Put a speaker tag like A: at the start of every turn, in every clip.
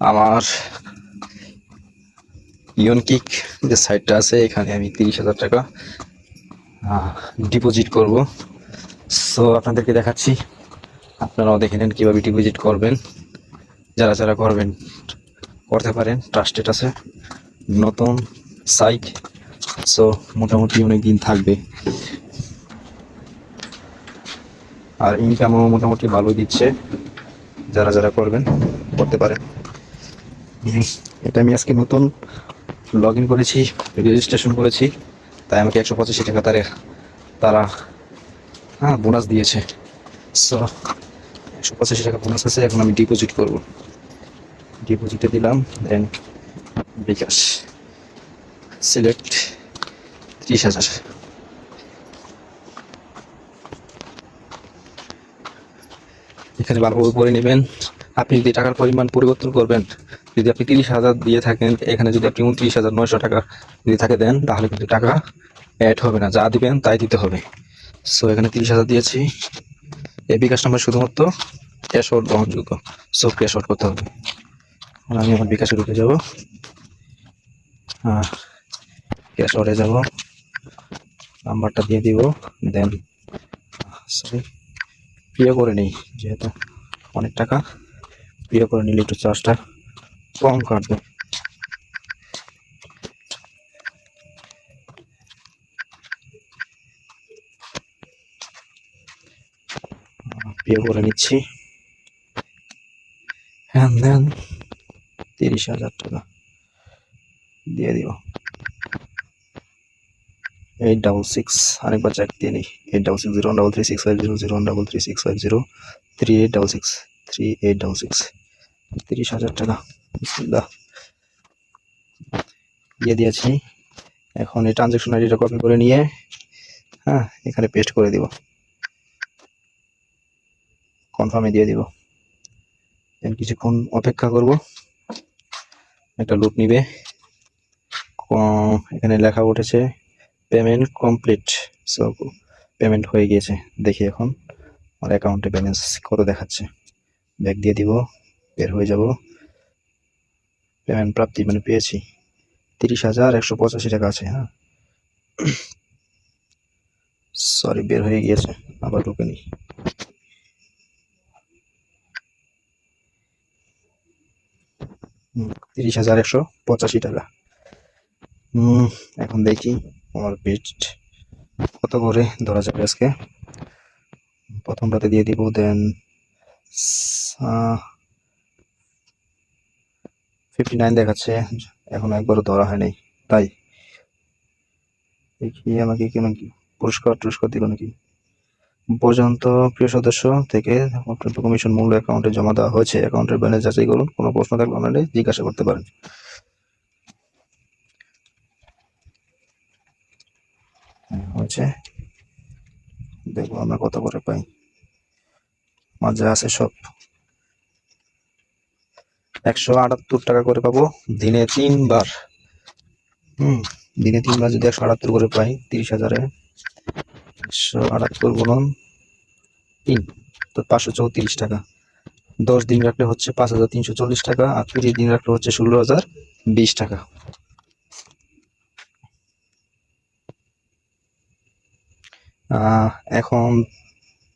A: আমার ইয়নকিক যে সাইটটা আছে এখানে আমি 30,000 টাকা ডিপোজিট করব। সো আপনাদেরকে দেখাচ্ছি, আপনারাও দেখে নেন কীভাবে ডিপোজিট করবেন। যারা যারা করবেন করতে পারেন, ট্রাস্টেড আছে, নতুন সাইট। সো মোটামুটি অনেক দিন থাকবে, আর ইনকামও মোটামুটি ভালো দিচ্ছে। যারা যারা করবেন করতে পারেন। এটা আমি আজকে নতুন লগ ইন করেছি, রেজিস্ট্রেশন করেছি, তাই আমাকে 185 টাকা তারা বোনাস দিয়েছে। সো 185 টাকা বোনাস আছে, এখন আমি ডিপোজিট করব। ডিপোজিটে দিলাম, দেন বিকাশ সিলেক্ট 30,000। এখানে ভালোভাবে পড়ে নেবেন। আপনি যদি টাকার পরিমাণ পরিবর্তন করবেন, যদি আপনি 30,000 দিয়ে থাকেন, এখানে যদি আপনি 29,900 টাকা যদি থাকে দেন, তাহলে কিন্তু টাকা অ্যাড হবে না, যা দিবেন তাই দিতে হবে। সো এখানে 30,000 দিয়েছি। এই বিকাশ নাম্বার শুধুমাত্র ক্যাশ আউট গ্রহণযোগ্য, সো ক্যাশ আউট করতে হবে। আমি আমার বিকাশে ঢুকে যাব, ক্যাশ আউটে যাব, নাম্বারটা দিয়ে দিব, দেন সরি প্রিয় করে নিই, যেহেতু অনেক টাকা প্রিয় করে নিলে একটু চার্জটা কম কাটবে। প্রিয় করে নিচ্ছি, হ্যাঁ দেন 30,000 টাকা দিয়ে দিব। 866 আরেকবার চেক দিয়ে নিই, 8601336500 3866 3866 30,000 টাকা বিসমিল্লাহ দিয়ে দিয়েছি। এখন এই ট্রানজ্যাকশন আইডিটা কপি করে নিয়ে এখানে পেস্ট করে দিব, কনফার্মে দিয়ে দিব। দেন কিছুক্ষণ অপেক্ষা করব, একটা লুপ নিবে। এখানে লেখা উঠেছে পেমেন্ট কমপ্লিট। সো পেমেন্ট হয়ে গিয়েছে। দেখি এখন আমার অ্যাকাউন্টে ব্যালেন্স কত দেখাচ্ছে। ব্যাক দিয়ে দিব, বের হয়ে যাব। পেমেন্ট প্রাপ্তি মানে পেয়েছি 30,185 টাকা আছে। সরি বের হয়ে গিয়েছে, আবার ঢুকে নি। হুম 30,185 টাকা। এখন দেখি আমার বেস্ট কত করে ধরা যাবে আজকে। প্রথমটাতে দিয়ে দিব, দেন 59 দেখাচ্ছে, এখন একবারও ধরা হয় নাই, তাই দেখি আমাকে কেন কি পুরস্কার দিল নাকি। পর্যন্ত প্রিয় সদস্য থেকে অত্যন্ত কমিশন মূল্য অ্যাকাউন্টে জমা দেওয়া হয়েছে, অ্যাকাউন্টের ব্যালেন্স যাচাই করুন, কোনো প্রশ্ন থাকলে আপনারা জিজ্ঞাসা করতে পারেন। হয়েছে, দেখবো আমরা কত করে পাই। মজা আছে সব। 178 টাকা করে পাবো দিনে 3 বার। দিনে 3 বার যদি 178 করে পাই, 30,000-এ 178 গুণন 3 তো 534 টাকা। 10 দিন রাখলে হচ্ছে 5,340 টাকা, আর 30 দিন রাখলে হচ্ছে 16,020 টাকা। এখন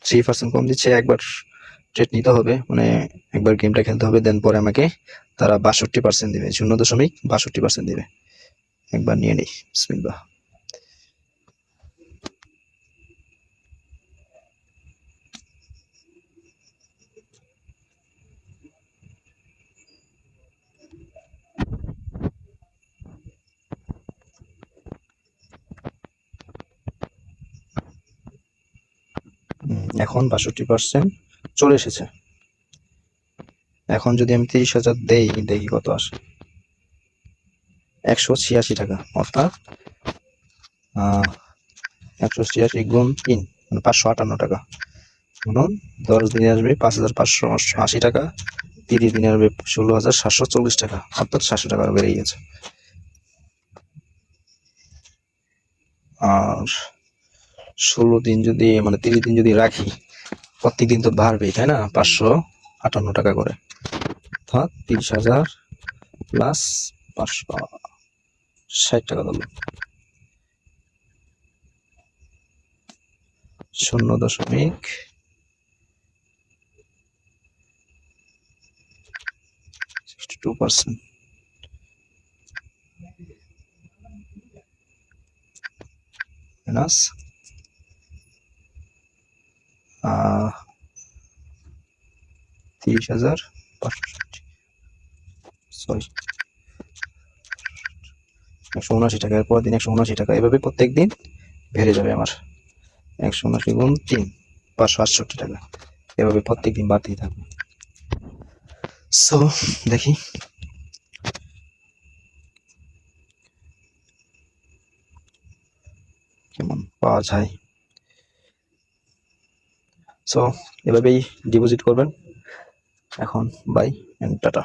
A: 3% কম দিচ্ছে। একবার ট্রেড নিতে হবে, মানে একবার গেমটা খেলতে হবে, দেন পরে আমাকে তারা 62% দেবে, 0.62% দেবে। একবার নিয়ে নিই, বিসমিল্লাহ। এখন 62% চলে এসেছে। এখন যদি আমি 30,000 দেই, দেখি কত আসে। 186 টাকা, অর্থাৎ 186 গুণ 3 মানে 558 টাকা। 10 দিনে আসবে 5,580 টাকা, 30 দিনে আসবে 16,740 টাকা, অর্থাৎ 700 টাকা বেড়ে গেছে। আর 16 দিন যদি, মানে 30 দিন যদি রাখি, প্রত্যেক দিন তো বাড়বেই, তাই না? 558 টাকা করে, অর্থাৎ 30,000 প্লাস 560 টাকা ধরলাম, 0.62% মাইনাস 30,560, সরি 179 টাকা, এরপর দিন 179 টাকা, এভাবে প্রত্যেক দিন বেড়ে যাবে আমার। 179 গুণ 3, 568 টাকা, এভাবে প্রত্যেক দিন বাড়তেই থাকবে। সো দেখি কেমন পাওয়া যায়। সো এভাবেই ডিপোজিট করবেন। এখন বাই এন্ড টাটা।